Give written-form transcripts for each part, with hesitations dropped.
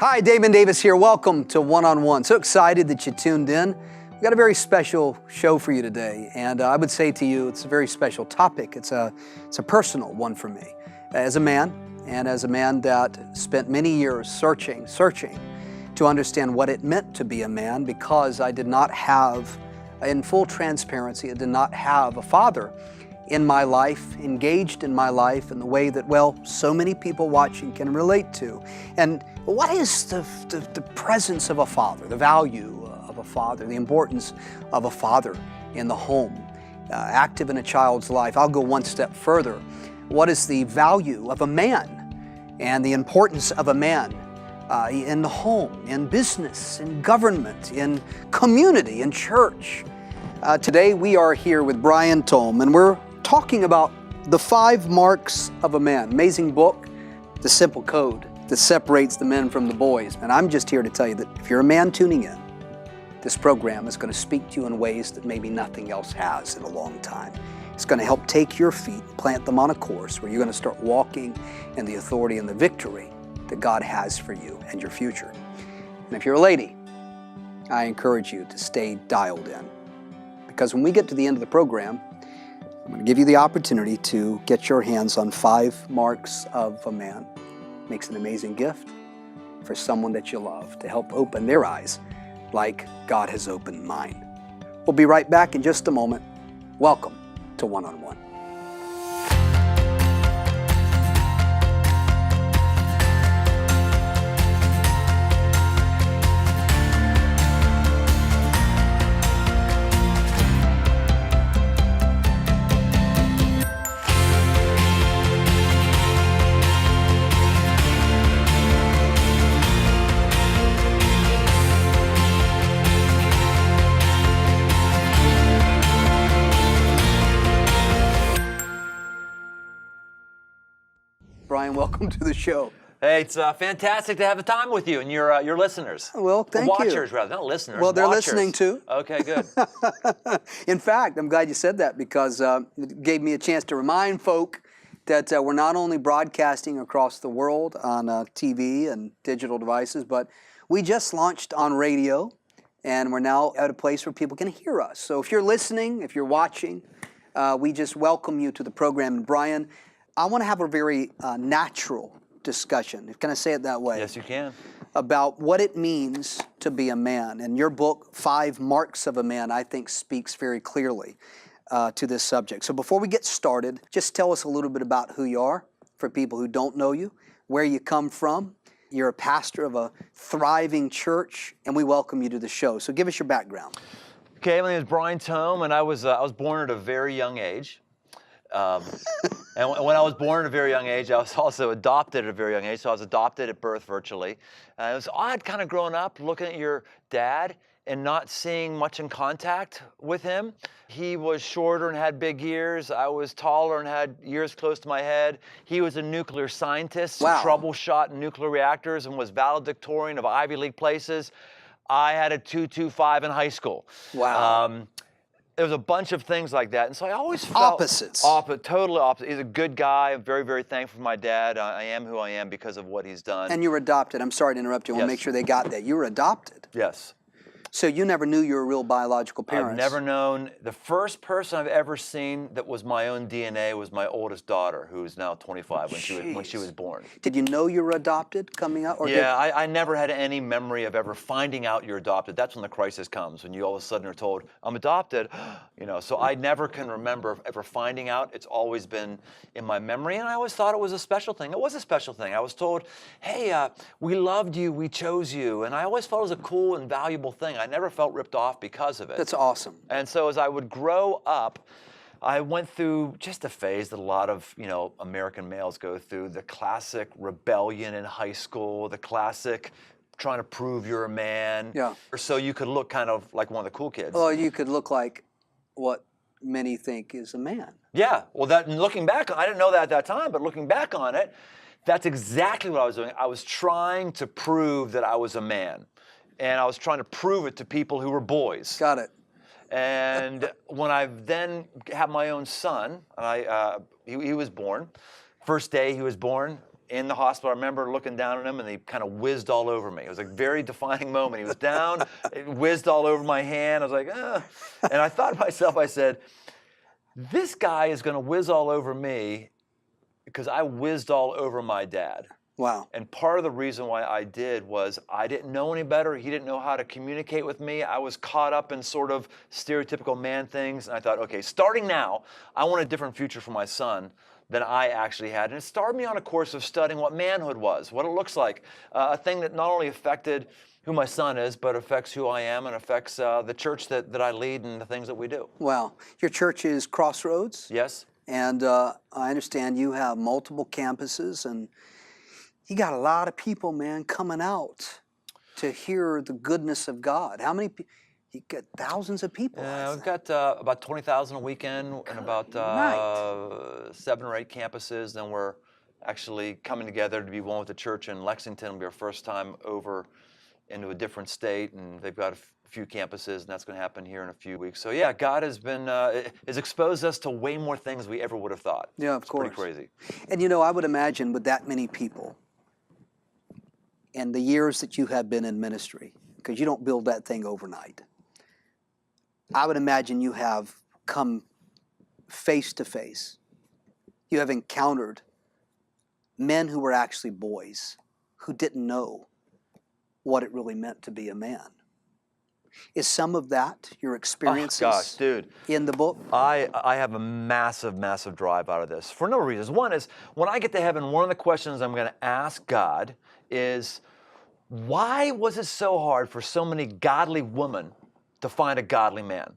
Hi, Damon Davis here. Welcome to One on One. So excited that you tuned in. We've got a very special show for you today, and I would say to you, it's a very special topic. It's a personal one for me. As a man, and as a man that spent many years searching to understand what it meant to be a man, because I did not have, in full transparency, I did not have a father in my life, engaged in my life in the way that, well, so many people watching can relate to. And what is the presence of a father, the value of a father, the importance of a father in the home, active in a child's life? I'll go one step further. What is the value of a man and the importance of a man in the home, in business, in government, in community, in church? Today we are here with Tome, and we're talking about the 5 marks of a man. Amazing book, the simple code that separates the men from the boys. And I'm just here to tell you that if you're a man tuning in, this program is going to speak to you in ways that maybe nothing else has in a long time. It's going to help take your feet, plant them on a course where you're going to start walking in the authority and the victory that God has for you and your future. And if you're a lady, I encourage you to stay dialed in, because when we get to the end of the program, I'm going to give you the opportunity to get your hands on 5 marks of a man. Makes an amazing gift for someone that you love to help open their eyes like God has opened mine. We'll be right back in just a moment. Welcome to One on One. Brian, welcome to the show. Hey, it's fantastic to have the time with you and your listeners. Well, thank you. Watchers, rather, not listeners. Well, they're watchers. listening too. Okay, good. In fact, I'm glad you said that, because it gave me a chance to remind folk that we're not only broadcasting across the world on TV and digital devices, but we just launched on radio, and we're now at a place where people can hear us. So if you're listening, if you're watching, we just welcome you to the program. And Brian, I want to have a very natural discussion, can I say it that way? Yes, you can. About what it means to be a man. And your book, 5 Marks of a Man, I think speaks very clearly to this subject. So before we get started, just tell us a little bit about who you are for people who don't know you, where you come from. You're a pastor of a thriving church, and we welcome you to the show. So give us your background. Okay, my name is Tome, and I was born at a very young age. And when I was born at a very young age, I was also adopted at a very young age. So I was adopted at birth virtually. It was odd kind of growing up, looking at your dad and not seeing much in contact with him. He was shorter and had big ears. I was taller and had ears close to my head. He was a nuclear scientist, Wow. troubleshot nuclear reactors, and was valedictorian of Ivy League places. I had a 2.25 in high school. Wow. There was a bunch of things like that, and so I always felt opposites. Totally opposite. He's a good guy. I'm very, very thankful for my dad. I am who I am because of what he's done. And you were adopted. I'm sorry to interrupt you. I want to Yes. make sure they got that. You were adopted. Yes. So you never knew you were real biological parents. I've never known. The first person I've ever seen that was my own DNA was my oldest daughter, who is now 25 when she was born. Did you know you were adopted coming out? Or Yeah, I never had any memory of ever finding out you're adopted. That's when the crisis comes, when you all of a sudden are told, I'm adopted. So I never can remember ever finding out. It's always been in my memory, and I always thought it was a special thing. It was a special thing. I was told, hey, we loved you, we chose you, and I always felt it was a cool and valuable thing. I never felt ripped off because of it. That's awesome. And so as I would grow up, I went through just a phase that a lot of, American males go through, the classic rebellion in high school, the classic trying to prove you're a man. Yeah. Or so you could look kind of like one of the cool kids. Well, you could look like what many think is a man. Yeah. Well, looking back, I didn't know that at that time, but looking back on it, that's exactly what I was doing. I was trying to prove that I was a man. And I was trying to prove it to people who were boys. Got it. And when I then had my own son, and he was born, first day he was born, in the hospital, I remember looking down at him, and he kind of whizzed all over me. It was a very defining moment. He was down, it whizzed all over my hand. I was like, ah. And I thought to myself, I said, this guy is going to whiz all over me because I whizzed all over my dad. Wow. And part of the reason why I did was I didn't know any better. He didn't know how to communicate with me. I was caught up in sort of stereotypical man things. And I thought, okay, starting now, I want a different future for my son than I actually had. And it started me on a course of studying what manhood was, what it looks like, a thing that not only affected who my son is, but affects who I am and affects the church that I lead and the things that we do. Wow. Your church is Crossroads? Yes. And I understand you have multiple campuses, and you got a lot of people, man, coming out to hear the goodness of God. How many people? You get thousands of people. We've got about 20,000 a weekend and about 7 or 8 campuses. Then we're actually coming together to be one with the church in Lexington. It'll be our first time over into a different state, and they've got a few campuses, and that's going to happen here in a few weeks. So yeah, God has been has exposed us to way more things we ever would have thought. Yeah, of course. Pretty crazy. And you know, I would imagine with that many people and the years that you have been in ministry, because you don't build that thing overnight, I would imagine you have come face to face. You have encountered men who were actually boys who didn't know what it really meant to be a man. Is some of that your experiences gosh, dude. In the book? I have a massive, massive drive out of this for a number of reasons. One is, when I get to heaven, one of the questions I'm going to ask God is, why was it so hard for so many godly women to find a godly man?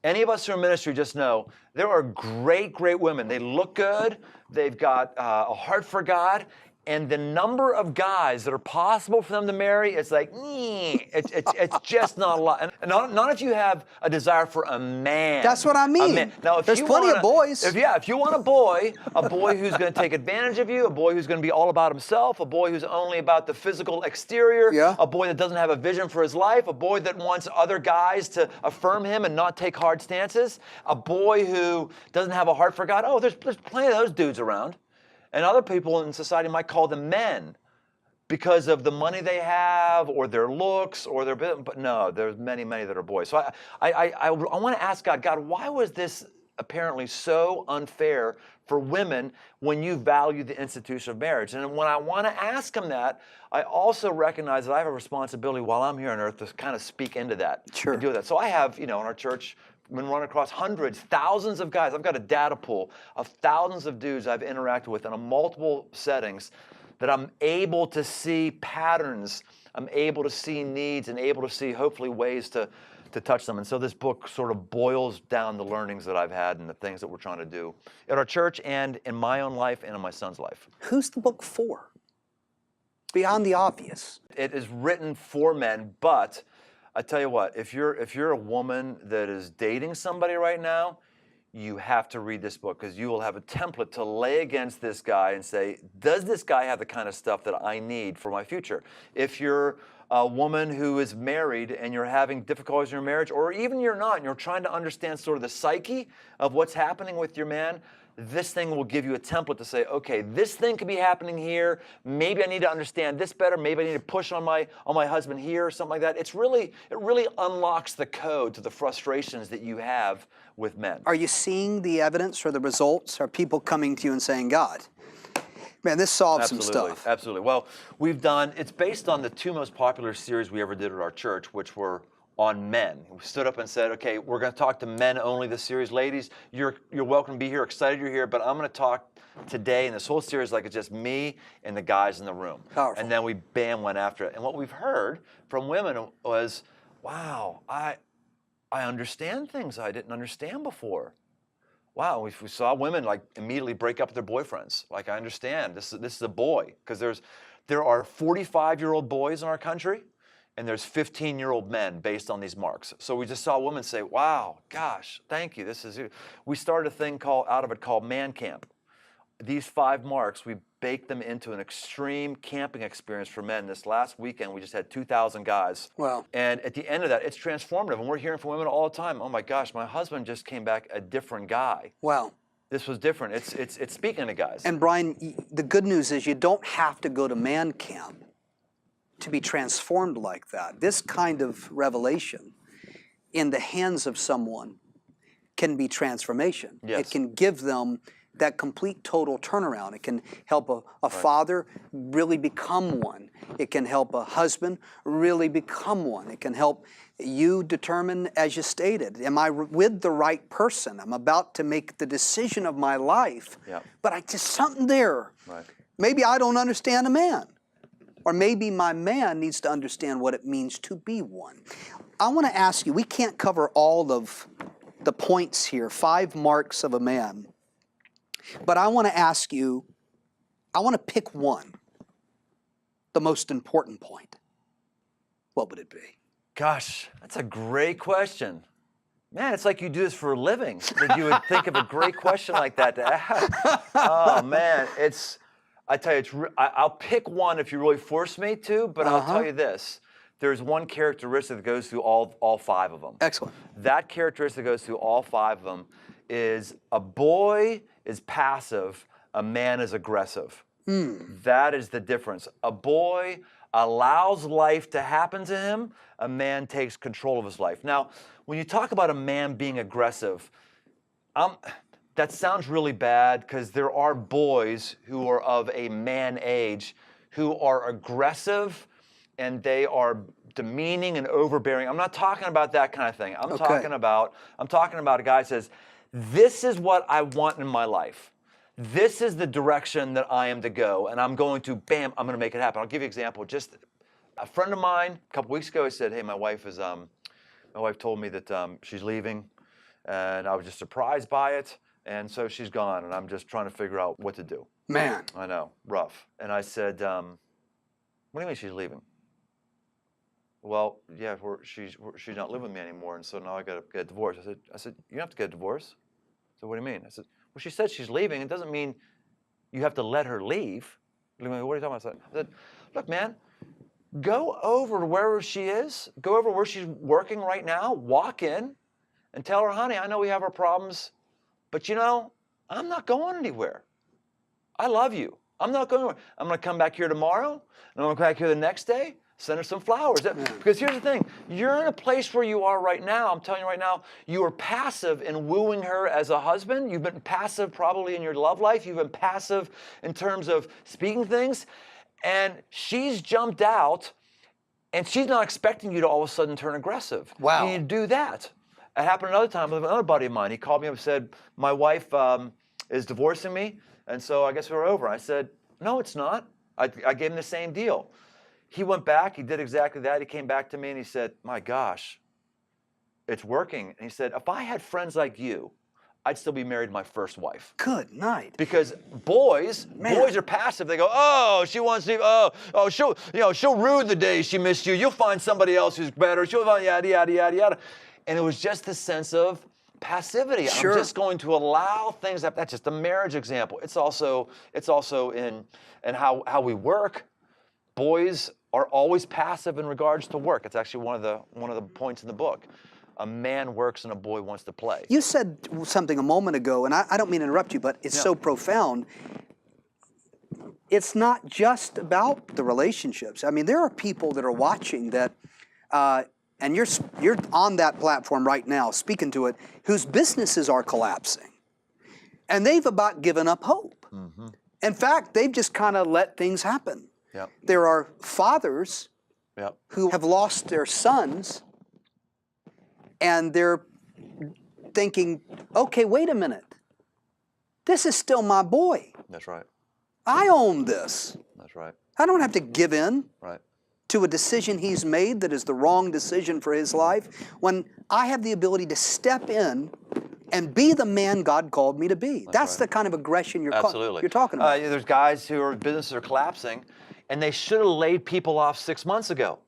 Any of us who are in ministry just know there are great, great women. They look good. They've got a heart for God. And the number of guys that are possible for them to marry, it's like, it's just not a lot. And not if you have a desire for a man. That's what I mean. Now, if there's you plenty want of boys. If you want a boy who's going to take advantage of you, a boy who's going to be all about himself, a boy who's only about the physical exterior, a boy that doesn't have a vision for his life, a boy that wants other guys to affirm him and not take hard stances, a boy who doesn't have a heart for God, there's plenty of those dudes around. And other people in society might call them men because of the money they have or their looks or their, but no, there's many, many that are boys. So I want to ask God, why was this apparently so unfair for women when you value the institution of marriage? And when I want to ask him that, I also recognize that I have a responsibility while I'm here on earth to kind of speak into that. Sure. And do that. So I have, in our church, been running across hundreds, thousands of guys. I've got a data pool of thousands of dudes I've interacted with in a multiple settings that I'm able to see patterns, I'm able to see needs, and able to see hopefully ways to touch them. And so this book sort of boils down the learnings that I've had and the things that we're trying to do at our church and in my own life and in my son's life. Who's the book for? Beyond the obvious. It is written for men, but I tell you what, if you're a woman that is dating somebody right now, you have to read this book because you will have a template to lay against this guy and say, does this guy have the kind of stuff that I need for my future? If you're a woman who is married and you're having difficulties in your marriage, or even you're not, and you're trying to understand sort of the psyche of what's happening with your man, this thing will give you a template to say, okay, this thing could be happening here. Maybe I need to understand this better. Maybe I need to push on my husband here or something like that. It really unlocks the code to the frustrations that you have with men. Are you seeing the evidence or the results? Are people coming to you and saying, God, man, this solves some stuff? Absolutely. Well, it's based on the 2 most popular series we ever did at our church, which were on men. We stood up and said, okay, we're going to talk to men only this series. Ladies, you're welcome to be here, excited you're here, but I'm going to talk today in this whole series like it's just me and the guys in the room. Powerful. And then we went after it. And what we've heard from women was, wow, I understand things I didn't understand before. Wow, we saw women like immediately break up with their boyfriends. Like, I understand, this is a boy. Because there are 45-year-old boys in our country, and there's 15-year-old men based on these marks. So we just saw women say, wow, gosh, thank you. We started a thing out of it called Man Camp. These 5 marks, we baked them into an extreme camping experience for men. This last weekend, we just had 2,000 guys. Wow. And at the end of that, it's transformative. And we're hearing from women all the time, oh my gosh, my husband just came back a different guy. Wow. This was different. It's speaking to guys. And Brian, the good news is you don't have to go to man camp to be transformed like that. This kind of revelation in the hands of someone can be transformation. Yes. It can give them that complete total turnaround. It can help a father really become one. It can help a husband really become one. It can help you determine, as you stated, am I with the right person? I'm about to make the decision of my life, but I just something there. Right. Maybe I don't understand a man, or maybe my man needs to understand what it means to be one. I want to ask you, we can't cover all of the points here, 5 marks of a man, but I want to ask you, I want to pick one, the most important point. What would it be? Gosh, that's a great question. Man, it's like you do this for a living, that you would think of a great question like that to ask. Oh, man, I tell you, I'll pick one if you really force me to, but I'll tell you this. There's one characteristic that goes through all 5 of them. Excellent. That characteristic that goes through all 5 of them is a boy is passive, a man is aggressive. That is the difference. A boy allows life to happen to him, a man takes control of his life. Now, when you talk about a man being aggressive, that sounds really bad because there are boys who are of a man age who are aggressive and they are demeaning and overbearing. I'm not talking about that kind of thing. I'm talking about a guy who says, this is what I want in my life. This is the direction that I am to go, and I'm going to, bam, I'm going to make it happen. I'll give you an example. Just a friend of mine, a couple weeks ago, he said, hey, my wife told me that she's leaving, and I was just surprised by it, and so she's gone, and I'm just trying to figure out what to do. Man. I know, rough. And I said, what do you mean she's leaving? Well, yeah, she's not living with me anymore, and so now I got to get a divorce. I said, you don't have to get a divorce. So what do you mean? I said, well, she said she's leaving. It doesn't mean you have to let her leave. What are you talking about? I said, look, man, go over to wherever she is. Go over where she's working right now. Walk in and tell her, honey, I know we have our problems, but you know, I'm not going anywhere. I love you. I'm not going anywhere. I'm going to come back here tomorrow, and I'm going to come back here the next day. Send her some flowers. Because here's the thing. You're in a place where you are right now. I'm telling you right now, you are passive in wooing her as a husband. You've been passive probably in your love life. You've been passive in terms of speaking things. And she's jumped out, and she's not expecting you to all of a sudden turn aggressive. Wow. You need to do that. It happened another time with another buddy of mine. He called me up and said, my wife is divorcing me, and so I guess we're over. I said, no, it's not. I gave him the same deal. He went back, he did exactly that. He came back to me and he said, my gosh, it's working. And he said, if I had friends like you, I'd still be married to my first wife. Good night. Because boys are passive. They go, oh, she wants to, she'll rue the day she missed you. You'll find somebody else who's better. She'll find yada, yada, yada, yada. And it was just this sense of passivity. Sure. I'm just going to allow things. That's just a marriage example. It's also in how we work. Boys are always passive in regards to work. It's actually one of the points in the book. A man works and a boy wants to play. You said something a moment ago, and I don't mean to interrupt you, but it's so profound. It's not just about the relationships. I mean, there are people that are watching that, and you're on that platform right now, speaking to it, whose businesses are collapsing, and they've about given up hope. Mm-hmm. In fact, they've just kind of let things happen. Yep. There are fathers who have lost their sons, and they're thinking, okay, wait a minute. This is still my boy. That's right. I own this. That's right. I don't have to give in Right. to a decision he's made that is the wrong decision for his life, when I have the ability to step in and be the man God called me to be. That's the kind of aggression you're talking about. There's guys whose businesses are collapsing, and they should have laid people off 6 months ago,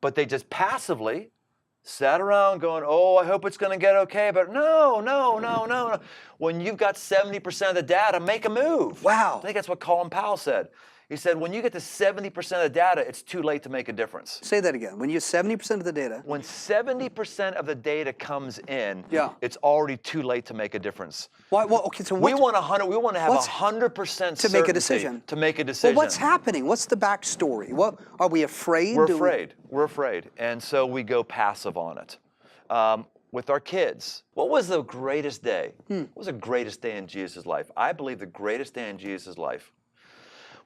but they just passively sat around going, oh, I hope it's going to get okay, but no. When you've got 70% of the data, make a move. Wow. I think that's what Colin Powell said. He said, when you get to 70% of the data, it's too late to make a difference. Say that again. When you have 70% of the data. When 70% of the data comes in, Yeah. it's already too late to make a difference. Why, well, okay, so We want 100. We want to have what's- 100% to make a decision. To make a decision. Well, what's happening? What's the backstory? What are we afraid? We're afraid. We're afraid, and so we go passive on it. With our kids, what was the greatest day? What was the greatest day in Jesus' life? I believe the greatest day in Jesus' life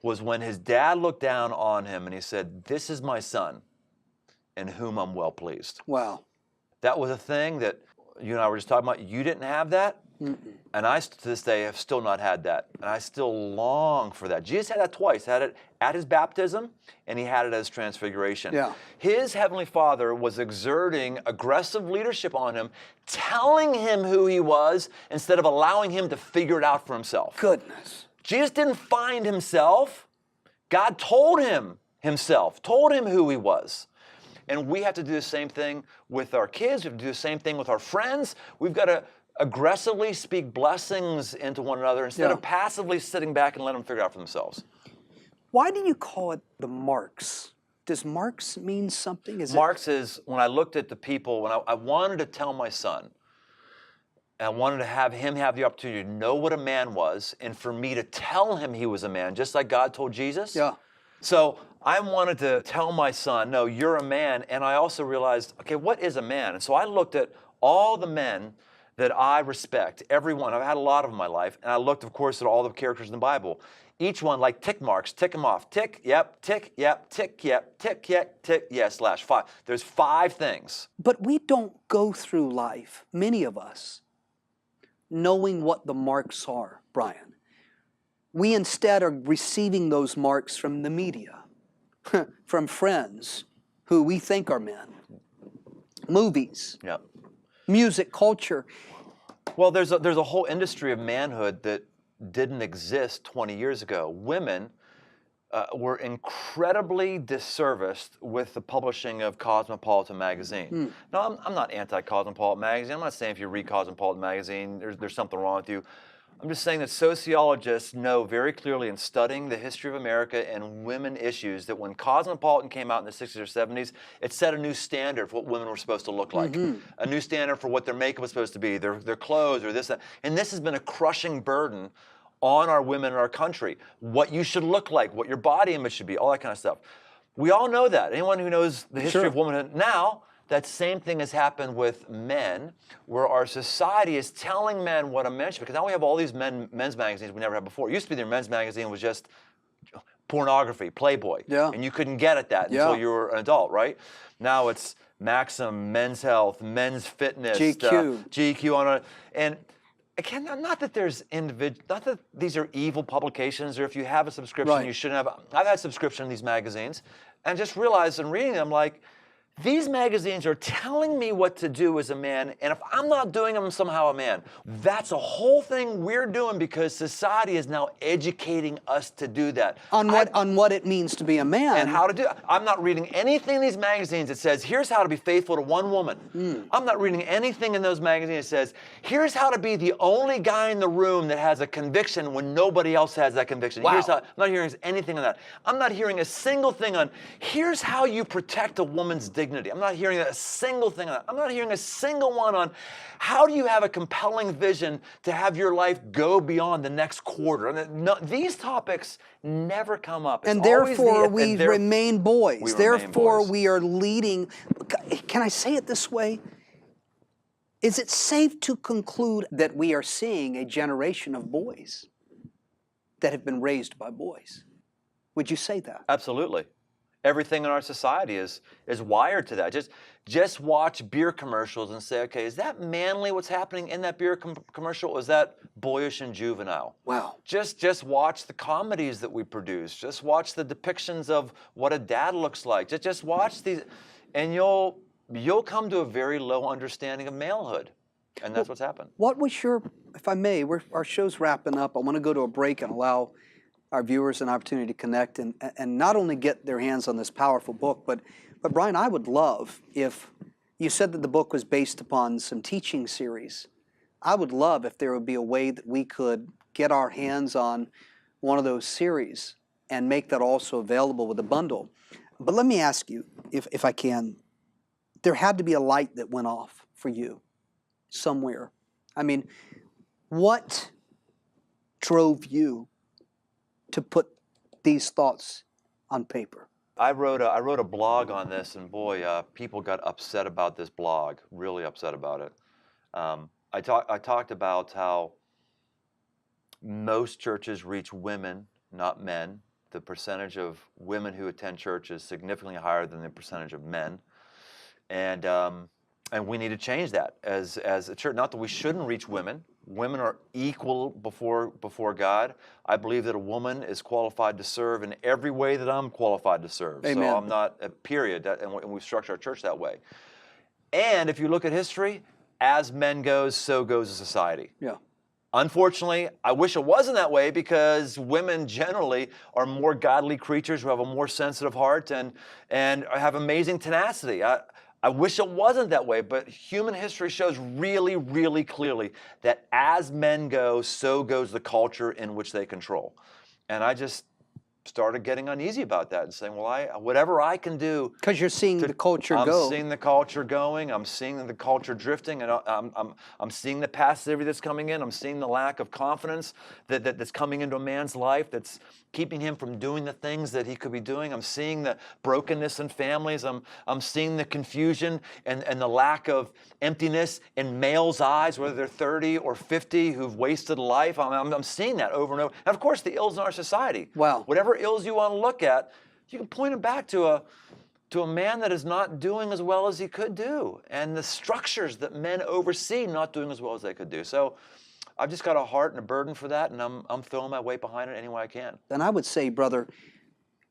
was when his dad looked down on him and he said, "This is my son, in whom I'm well pleased." Wow. That was a thing that you and I were just talking about. You didn't have that, and I, to this day, have still not had that, and I still long for that. Jesus had that twice. Had it at his baptism, and he had it at his transfiguration. Yeah. His heavenly Father was exerting aggressive leadership on him, telling him who he was instead of allowing him to figure it out for himself. Goodness. Jesus didn't find himself. God told him himself, told him who he was. And we have to do the same thing with our kids. We have to do the same thing with our friends. We've got to aggressively speak blessings into one another instead of passively sitting back and let them figure it out for themselves. Why do you call it the marks? Does marks mean something? Marks is, when I looked at the people, when I wanted to tell my son, and I wanted to have him have the opportunity to know what a man was, and for me to tell him he was a man, just like God told Jesus. Yeah. So I wanted to tell my son, no, you're a man. And I also realized, okay, what is a man? And so I looked at all the men that I respect, every one. I've had a lot of them in my life. And I looked, of course, at all the characters in the Bible. Each one like tick marks, tick them off. Tick, yep, tick, yep, tick, yep, tick, yep, tick, yes, slash 5. There's 5 things. But we don't go through life, many of us, knowing what the marks are, Brian. We instead are receiving those marks from the media, from friends who we think are men, movies, Yep. music, culture. Well, there's a whole industry of manhood that didn't exist 20 years ago. Women were incredibly disserviced with the publishing of Cosmopolitan magazine. Now, I'm not anti-Cosmopolitan magazine. I'm not saying if you read Cosmopolitan magazine, there's something wrong with you. I'm just saying that sociologists know very clearly in studying the history of America and women issues that when Cosmopolitan came out in the 60s or 70s, it set a new standard for what women were supposed to look like. A new standard for what their makeup was supposed to be, their clothes or this, that. And this has been a crushing burden on our women in our country. What you should look like, what your body image should be, all that kind of stuff. We all know that. Anyone who knows the history of womanhood now, that same thing has happened with men, where our society is telling men what a man should be. Because now we have all these men's magazines we never had before. It used to be their men's magazine was just pornography, Playboy. Yeah. And you couldn't get at that until you were an adult, right? Now it's Maxim, Men's Health, Men's Fitness, GQ on it. And again, not that there's not that these are evil publications, or if you have a subscription, you shouldn't have. I've had subscription to these magazines, and just realized in reading them, like, these magazines are telling me what to do as a man, and if I'm not doing them, I'm somehow a man. That's a whole thing we're doing because society is now educating us to do that. On what it means to be a man. And how to do it. I'm not reading anything in these magazines that says, here's how to be faithful to one woman. I'm not reading anything in those magazines that says, here's how to be the only guy in the room that has a conviction when nobody else has that conviction. Wow. I'm not hearing anything on that. I'm not hearing a single thing on, here's how you protect a woman's dignity. I'm not hearing a single thing on that. I'm not hearing a single one on how do you have a compelling vision to have your life go beyond the next quarter. No, these topics never come up. It's and therefore we remain boys. Therefore we are leading. Can I say it this way? Is it safe to conclude that we are seeing a generation of boys that have been raised by boys? Would you say that? Absolutely. Everything in our society is wired to that. Just watch beer commercials and say, okay, is that manly what's happening in that beer commercial? Or is that boyish and juvenile? Wow. Just watch the comedies that we produce. Just watch the depictions of what a dad looks like. Just watch these, and you'll come to a very low understanding of malehood. And that's what's happened. What was your, if I may, our show's wrapping up. I want to go to a break and allow our viewers an opportunity to connect and not only get their hands on this powerful book, but Brian, I would love if you said that the book was based upon some teaching series. I would love if there would be a way that we could get our hands on one of those series and make that also available with a bundle. But let me ask you, if I can, there had to be a light that went off for you somewhere. I mean, what drove you to put these thoughts on paper? I wrote a blog on this, and boy, people got upset about this blog, really upset about it. I talked about how most churches reach women, not men. The percentage of women who attend church is significantly higher than the percentage of men, and we need to change that as a church. Not that we shouldn't reach women. Women are equal before God. I believe that a woman is qualified to serve in every way that I'm qualified to serve. Amen. So I'm not a period, and we structure our church that way. And if you look at history, as men goes, so goes a society. Yeah. Unfortunately, I wish it wasn't that way, because women generally are more godly creatures who have a more sensitive heart and have amazing tenacity. I wish it wasn't that way, but human history shows really, really clearly that as men go, so goes the culture in which they control. And I just started getting uneasy about that and saying, well, whatever I can do. Because you're seeing the culture go. I'm seeing the culture going. I'm seeing the culture drifting, and I'm seeing the passivity that's coming in. I'm seeing the lack of confidence that's coming into a man's life that's keeping him from doing the things that he could be doing. I'm seeing the brokenness in families. I'm seeing the confusion and the lack of emptiness in males' eyes, whether they're 30 or 50, who've wasted life. I'm seeing that over and over. And of course, the ills in our society. Wow. Whatever ills you want to look at, you can point them back to a man that is not doing as well as he could do, and the structures that men oversee not doing as well as they could do. So I've just got a heart and a burden for that, and I'm throwing my weight behind it any way I can. And I would say, brother,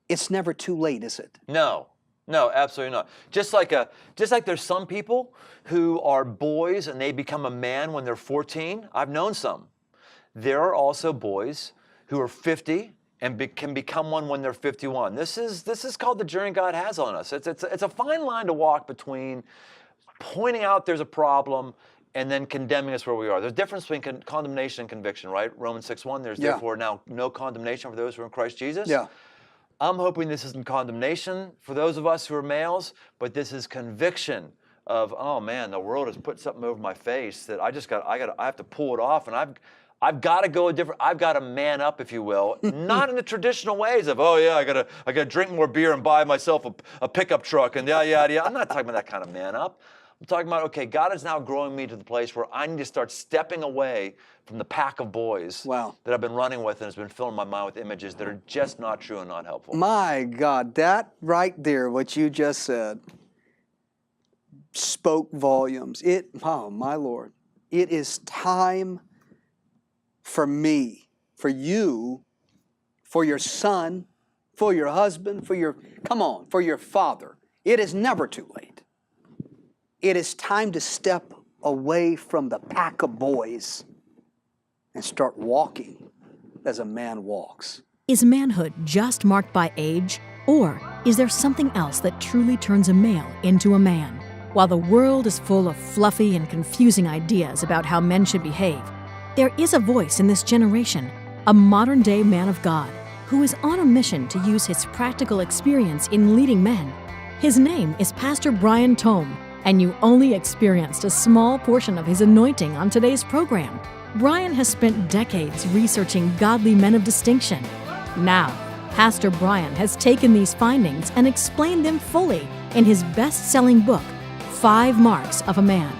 it's never too late, is it? No, absolutely not. Just like there's some people who are boys and they become a man when they're 14. I've known some. There are also boys who are 50 and can become one when they're 51. This is called the journey God has on us. It's a fine line to walk between pointing out there's a problem and then condemning us where we are. There's a difference between condemnation and conviction, right? Romans 6:1, there's therefore now no condemnation for those who are in Christ Jesus. Yeah. I'm hoping this isn't condemnation for those of us who are males, but this is conviction of, oh man, the world has put something over my face that I have to pull it off, and I've got to go I've got to man up, if you will, not in the traditional ways of, oh yeah, I gotta drink more beer and buy myself a pickup truck and yeah. I'm not talking about that kind of man up. I'm talking about, okay, God is now growing me to the place where I need to start stepping away from the pack of boys that I've been running with, and has been filling my mind with images that are just not true and not helpful. My God, that right there, what you just said, spoke volumes. Oh my Lord, it is time for me, for you, for your son, for your husband, for your father. It is never too late. It is time to step away from the pack of boys and start walking as a man walks. Is manhood just marked by age? Or is there something else that truly turns a male into a man? While the world is full of fluffy and confusing ideas about how men should behave, there is a voice in this generation, a modern-day man of God, who is on a mission to use his practical experience in leading men. His name is Pastor Tome, and you only experienced a small portion of his anointing on today's program. Brian has spent decades researching godly men of distinction. Now, Pastor Brian has taken these findings and explained them fully in his best-selling book, 5 Marks of a Man.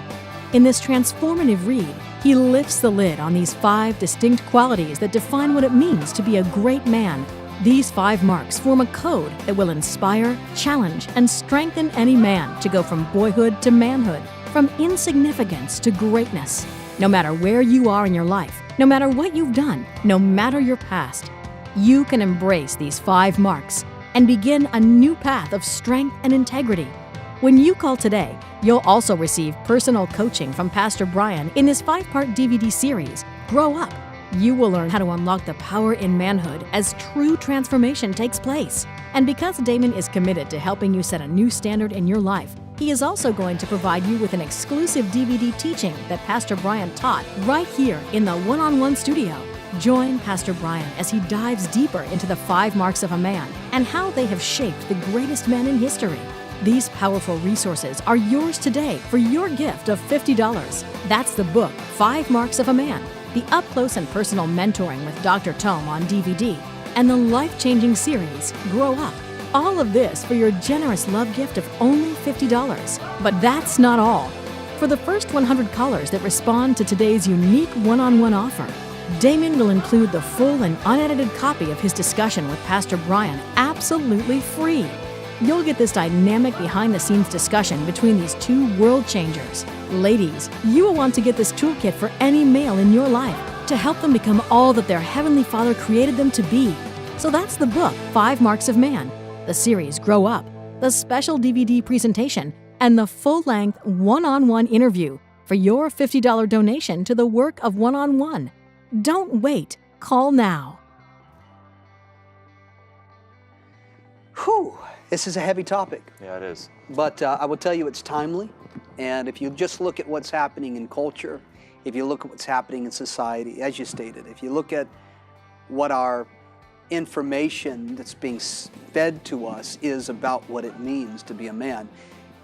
In this transformative read, he lifts the lid on these 5 distinct qualities that define what it means to be a great man. These 5 marks form a code that will inspire, challenge, and strengthen any man to go from boyhood to manhood, from insignificance to greatness. No matter where you are in your life, no matter what you've done, no matter your past, you can embrace these 5 marks and begin a new path of strength and integrity. When you call today, you'll also receive personal coaching from Pastor Brian in this 5-part DVD series, Grow Up. You will learn how to unlock the power in manhood as true transformation takes place. And because Damon is committed to helping you set a new standard in your life, he is also going to provide you with an exclusive DVD teaching that Pastor Brian taught right here in the 1-on-1 studio. Join Pastor Brian as he dives deeper into the 5 marks of a man and how they have shaped the greatest men in history. These powerful resources are yours today for your gift of $50. That's the book, 5 Marks of a Man, the up-close and personal mentoring with Dr. Tome on DVD, and the life-changing series, Grow Up. All of this for your generous love gift of only $50. But that's not all. For the first 100 callers that respond to today's unique one-on-one offer, Damon will include the full and unedited copy of his discussion with Pastor Brian absolutely free. You'll get this dynamic behind-the-scenes discussion between these 2 world changers. Ladies, you will want to get this toolkit for any male in your life to help them become all that their Heavenly Father created them to be. So that's the book, 5 Marks of Man, the series Grow Up, the special DVD presentation, and the full-length one-on-one interview for your $50 donation to the work of 1onONE. Don't wait. Call now. Whew, this is a heavy topic. Yeah, it is. But I will tell you it's timely. And if you just look at what's happening in culture, if you look at what's happening in society, as you stated, if you look at what our information that's being fed to us is about what it means to be a man,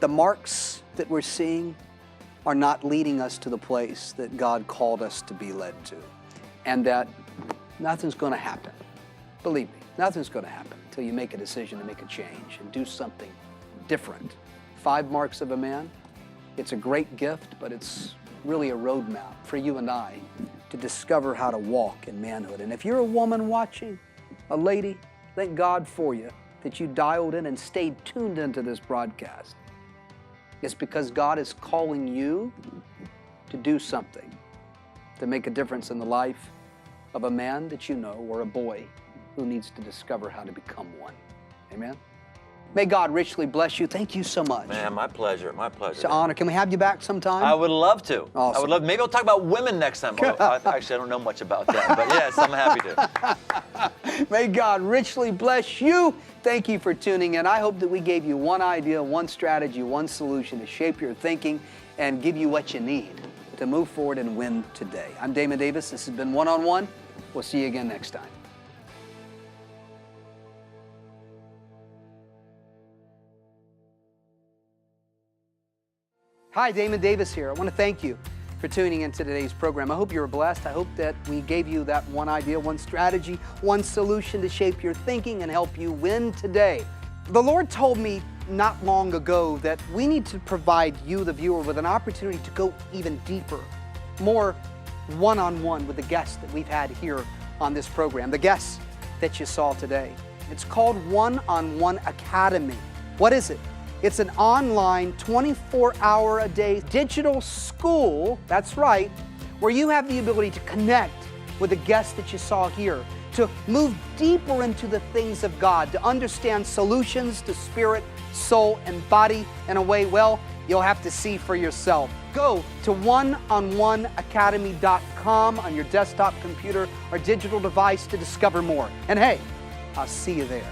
the marks that we're seeing are not leading us to the place that God called us to be led to. And that nothing's going to happen. Believe me, nothing's going to happen until you make a decision to make a change and do something different. 5 Marks of a Man, it's a great gift, but it's really a roadmap for you and I to discover how to walk in manhood. And if you're a woman watching, a lady, thank God for you that you dialed in and stayed tuned into this broadcast. It's because God is calling you to do something, to make a difference in the life of a man that you know or a boy who needs to discover how to become one. Amen? May God richly bless you. Thank you so much. Man, my pleasure, my pleasure. It's an honor. Can we have you back sometime? I would love to. Awesome. I would love. Maybe I'll talk about women next time. Actually, I don't know much about that, but yes, I'm happy to. May God richly bless you. Thank you for tuning in. I hope that we gave you one idea, one strategy, one solution to shape your thinking and give you what you need to move forward and win today. I'm Damon Davis. This has been One-on-One. We'll see you again next time. Hi, Damon Davis here. I want to thank you for tuning into today's program. I hope you were blessed. I hope that we gave you that one idea, one strategy, one solution to shape your thinking and help you win today. The Lord told me not long ago that we need to provide you, the viewer, with an opportunity to go even deeper, more one-on-one with the guests that we've had here on this program, the guests that you saw today. It's called 1-on-One Academy. What is it? It's an online 24-hour-a-day digital school, that's right, where you have the ability to connect with the guests that you saw here, to move deeper into the things of God, to understand solutions to spirit, soul, and body in a way, well, you'll have to see for yourself. Go to 1ononeacademy.com on your desktop computer or digital device to discover more. And hey, I'll see you there.